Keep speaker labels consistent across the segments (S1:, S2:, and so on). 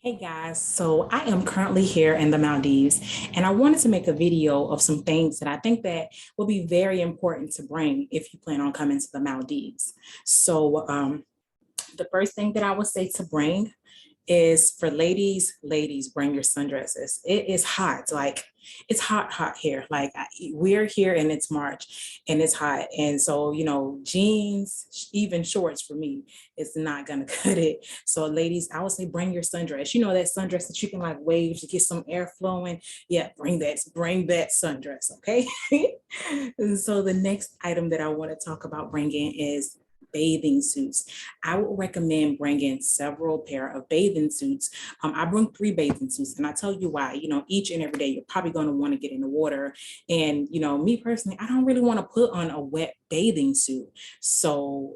S1: Hey guys, so I am currently here in the Maldives and I wanted to make a video of some things that I think that will be very important to bring if you plan on coming to the Maldives. So the first thing that I would say to bring is for ladies, bring your sundresses. It is hot, like it's hot here. We're here and it's March and it's hot. And so, jeans, even shorts for me, it's not gonna cut it. So ladies, I would say bring your sundress. You know, that sundress that you can like wave to get some air flowing. Yeah, bring that sundress, okay? And so the next item that I want to talk about bringing is bathing suits. I would recommend bringing several pair of bathing suits. I bring 3 bathing suits, and I tell you why. Each and every day you're probably going to want to get in the water, and me personally, I don't really want to put on a wet bathing suit. So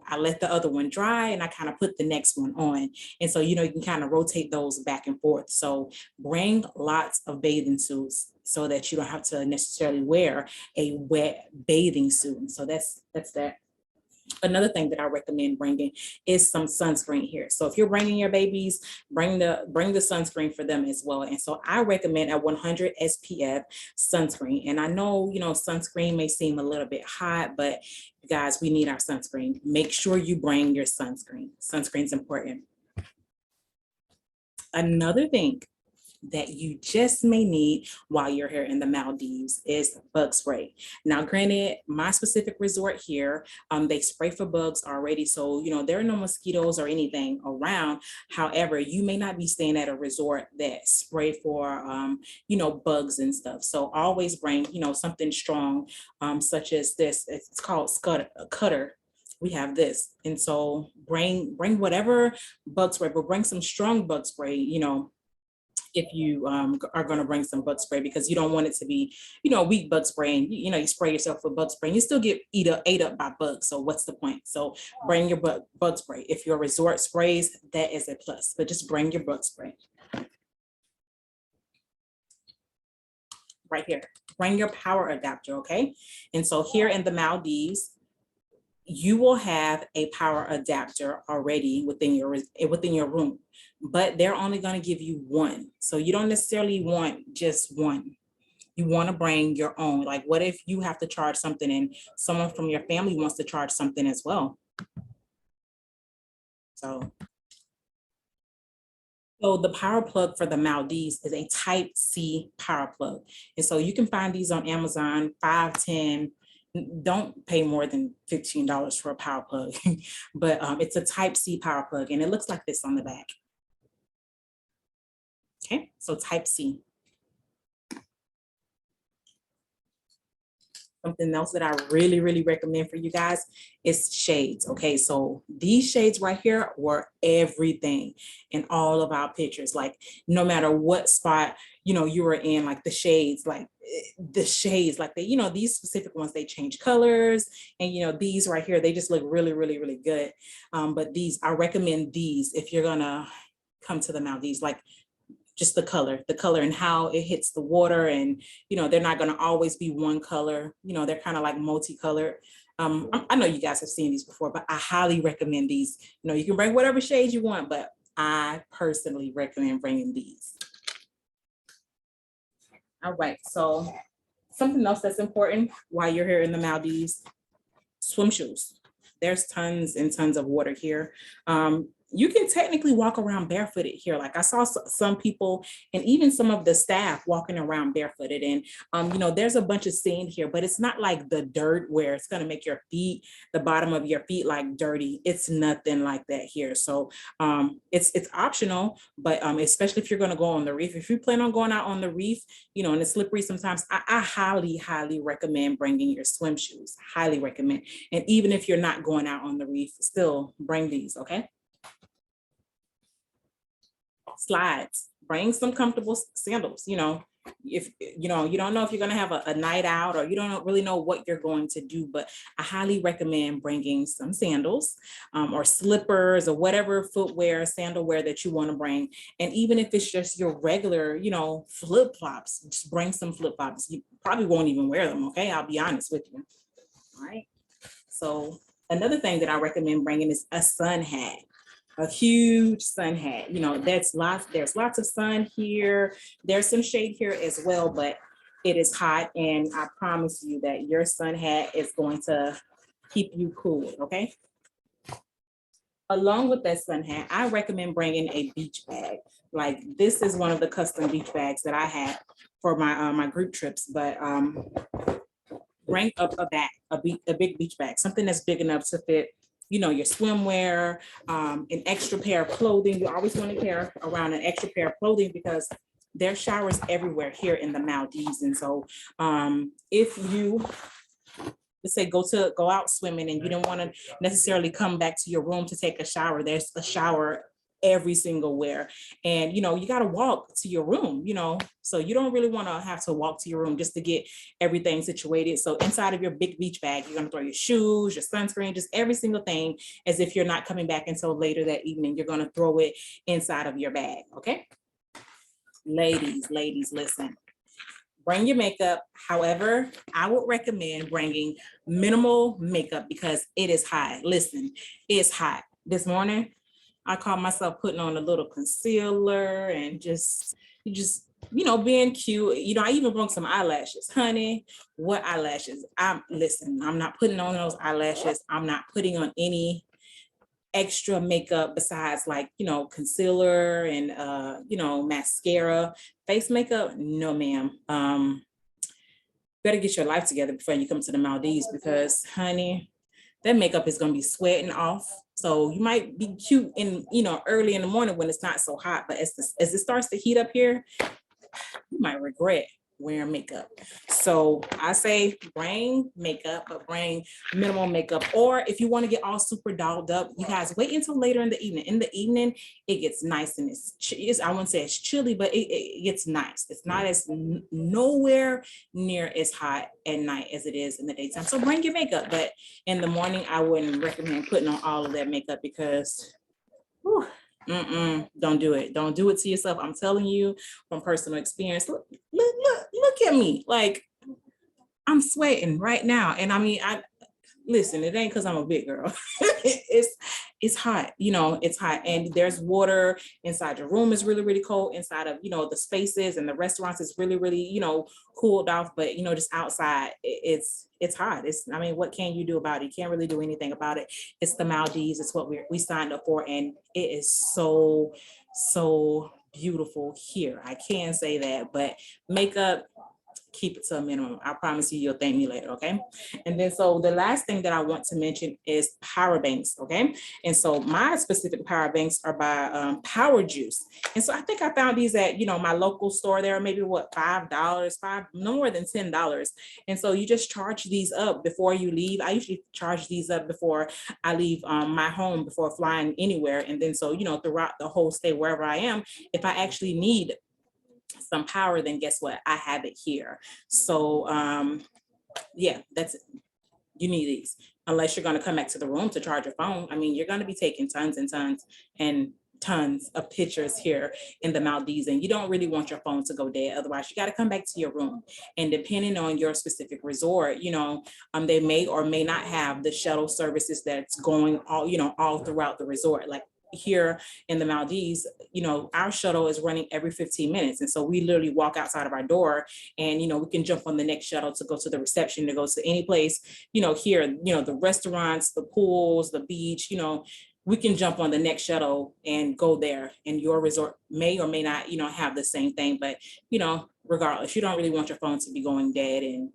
S1: I let the other one dry, and I kind of put the next one on, and so you can kind of rotate those back and forth. So bring lots of bathing suits so that you don't have to necessarily wear a wet bathing suit. And so that's that. Another thing that I recommend bringing is some sunscreen here. So if you're bringing your babies, bring the sunscreen for them as well. And so I recommend a 100 SPF sunscreen. And I know, sunscreen may seem a little bit hot, but guys, we need our sunscreen. Make sure you bring your sunscreen. Sunscreen's important. Another thing that you just may need while you're here in the Maldives is bug spray. Now, granted, my specific resort here, they spray for bugs already. So, there are no mosquitoes or anything around. However, you may not be staying at a resort that spray for, bugs and stuff. So always bring, something strong, such as this. It's called cutter. We have this. And so bring whatever bug spray, but bring some strong bug spray, if you are going to bring some bug spray, because you don't want it to be, weak bug spray, and you spray yourself with bug spray and you still get ate up by bugs. So what's the point? So bring your bug spray. If your resort sprays, that is a plus, but just bring your bug spray. Right here, bring your power adapter, okay? And so here in the Maldives, you will have a power adapter already within your room, but they're only going to give you one. So you don't necessarily want just one. You want to bring your own. Like, what if you have to charge something and someone from your family wants to charge something as well? So the power plug for the Maldives is a type C power plug. And so you can find these on Amazon, 5, 10. Don't pay more than $15 for a power plug, but it's a type C power plug and it looks like this on the back. Okay, so type C. Something else that I really, really recommend for you guys is shades. Okay, so these shades right here were everything in all of our pictures. Like, no matter what spot you were in, like the shades, like they, these specific ones, they change colors, and these right here, they just look really, really, really good. But these, I recommend these if you're gonna come to the Maldives. Like, just the color and how it hits the water, and they're not going to always be one color. They're kind of like multicolored. I know you guys have seen these before, but I highly recommend these. You can bring whatever shades you want, but I personally recommend bringing these. All right, so something else that's important while you're here in the Maldives: swim shoes. There's tons and tons of water here. You can technically walk around barefooted here. Like, I saw some people and even some of the staff walking around barefooted, and there's a bunch of sand here, but it's not like the dirt where it's going to make your feet, the bottom of your feet, like dirty. It's nothing like that here. So it's optional, but especially if you're going to go on the reef, if you plan on going out on the reef, and it's slippery sometimes, I highly recommend bringing your swim shoes. Highly recommend. And even if you're not going out on the reef, still bring these, okay? Slides. Bring some comfortable sandals. If you don't know if you're going to have a night out, or you don't really know what you're going to do, but I highly recommend bringing some sandals, or slippers, or whatever footwear, sandal wear that you want to bring. And even if it's just your regular, flip-flops, just bring some flip-flops. You probably won't even wear them, okay? I'll be honest with you. All right. So another thing that I recommend bringing is a sun hat. a huge sun hat. You know, there's lots of sun here. There's some shade here as well, but it is hot, and I promise you that your sun hat is going to keep you cool, okay? Along with that sun hat, I recommend bringing a beach bag. Like this is one of the custom beach bags that I have for my group trips, but bring up a bag, a big beach bag, something that's big enough to fit, you know, your swimwear, an extra pair of clothing. You always want to carry around an extra pair of clothing because there's showers everywhere here in the Maldives. And so if you, let's say, go out swimming and you don't want to necessarily come back to your room to take a shower, there's a shower every single where. And you know, you got to walk to your room, you know, so you don't really want to have to walk to your room just to get everything situated. So inside of your big beach bag, you're going to throw your shoes, your sunscreen, just every single thing, as if you're not coming back until later that evening. You're going to throw it inside of your bag. Okay, ladies, listen, bring your makeup. However, I would recommend bringing minimal makeup because it is hot. Listen, it's hot. This morning, I caught myself putting on a little concealer and just, you know, being cute. You know, I even brought some eyelashes. Honey, what eyelashes? Listen, I'm not putting on those eyelashes. I'm not putting on any extra makeup besides, like, you know, concealer and you know, mascara. Face makeup, no ma'am. Better get your life together before you come to the Maldives, because honey, that makeup is going to be sweating off. So you might be cute in, you know, early in the morning when it's not so hot, but as it starts to heat up here, you might regret wearing makeup. So I say bring makeup, but bring minimal makeup. Or if you want to get all super dolled up, you guys wait until later in the evening. In the evening, it gets nice and it's I wouldn't say it's chilly, but it gets nice. It's not as nowhere near as hot at night as it is in the daytime. So bring your makeup, but in the morning, I wouldn't recommend putting on all of that makeup because whew, don't do it. Don't do it to yourself. I'm telling you from personal experience. Look at me. Like, I'm sweating right now. And I mean, listen, it ain't because I'm a big girl. it's hot, you know, it's hot. And there's water inside your room is really, really cold. Inside of, you know, the spaces and the restaurants is really, really, you know, cooled off. But, you know, just outside, it's hot. I mean, what can you do about it? You can't really do anything about it. It's the Maldives. It's what we signed up for. And it is so, so beautiful here. I can say that, but makeup, keep it to a minimum. I promise you, you'll thank me later, okay? And then so the last thing that I want to mention is power banks, okay? And so my specific power banks are by Power Juice. And so I think I found these at, you know, my local store. There, maybe what, $5, no more than $10. And so you just charge these up before you leave. I usually charge these up before I leave my home, before flying anywhere. And then so, you know, throughout the whole stay, wherever I am, if I actually need some power, then guess what? I have it here. So yeah, that's it. You need these unless you're going to come back to the room to charge your phone. I mean, you're going to be taking tons and tons and tons of pictures here in the Maldives, and you don't really want your phone to go dead. Otherwise, you got to come back to your room. And depending on your specific resort, you know, they may or may not have the shuttle services that's going all, you know, all throughout the resort. Like here in the Maldives, you know, our shuttle is running every 15 minutes. And so we literally walk outside of our door and, you know, we can jump on the next shuttle to go to the reception, to go to any place, you know, here, you know, the restaurants, the pools, the beach, you know, we can jump on the next shuttle and go there. And your resort may or may not, you know, have the same thing. But, you know, regardless, you don't really want your phone to be going dead and,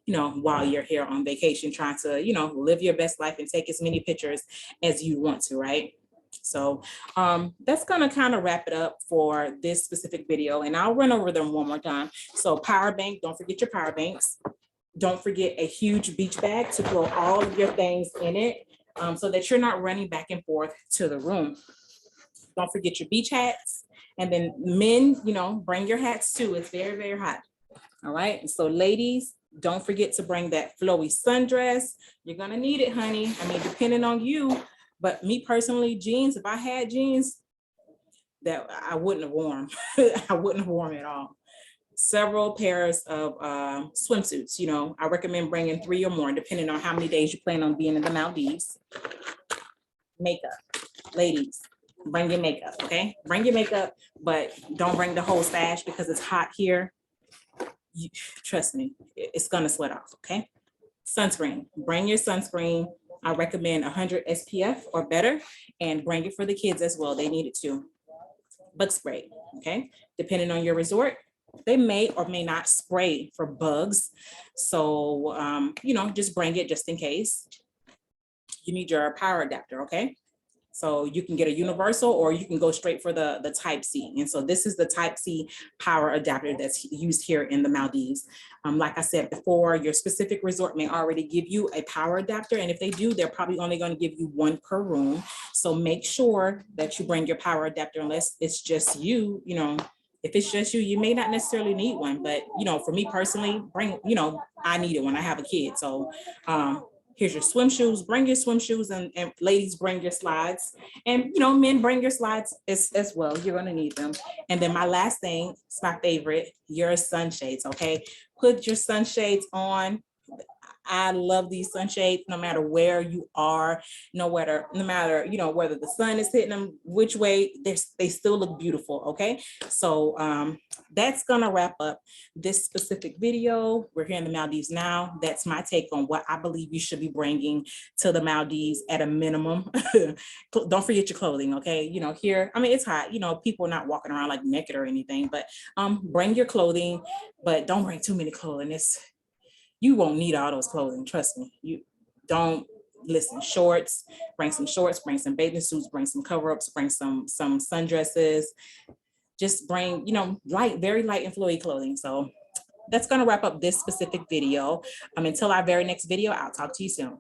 S1: you know, while you're here on vacation, trying to, you know, live your best life and take as many pictures as you want to, right? So that's going to kind of wrap it up for this specific video, and I'll run over them one more time. So power bank, don't forget your power banks. Don't forget a huge beach bag to throw all of your things in it so that you're not running back and forth to the room. Don't forget your beach hats. And then men, you know, bring your hats too. It's very, very hot. All right. And so ladies, don't forget to bring that flowy sundress. You're going to need it, honey. I mean, depending on you. But me personally, jeans, if I had jeans, that I wouldn't have worn. I wouldn't have worn at all. Several pairs of swimsuits. You know, I recommend bringing 3 or more, depending on how many days you plan on being in the Maldives. Makeup. Ladies, bring your makeup, okay? Bring your makeup, but don't bring the whole stash because it's hot here. Trust me, it's gonna sweat off, okay? Sunscreen, bring your sunscreen. I recommend 100 SPF or better, and bring it for the kids as well. They need it too. Bug spray, okay? Depending on your resort, they may or may not spray for bugs. So, just bring it just in case. You need your power adapter, okay? So you can get a universal or you can go straight for the type C. And so this is the type C power adapter that's used here in the Maldives. Like I said before, your specific resort may already give you a power adapter. And if they do, they're probably only going to give you one per room. So make sure that you bring your power adapter unless it's just you, if it's just you, you may not necessarily need one, but for me personally, I need it when I have a kid. So here's your swim shoes, bring your swim shoes, and ladies, bring your slides. And, men, bring your slides as well. You're going to need them. And then my last thing, it's my favorite, your sunshades, okay? Put your sunshades on. I love these sunshades no matter where you are, no matter, whether the sun is hitting them, which way, they still look beautiful, okay? So that's gonna wrap up this specific video. We're here in the Maldives now. That's my take on what I believe you should be bringing to the Maldives at a minimum. Don't forget your clothing, okay? Here, it's hot, people are not walking around like naked or anything, but bring your clothing, but don't bring too many clothing. You won't need all those clothing, trust me. You don't listen. Shorts, bring some bathing suits, bring some cover-ups, bring some sundresses. Just bring, very light and flowy clothing. So that's gonna wrap up this specific video. Until our very next video, I'll talk to you soon.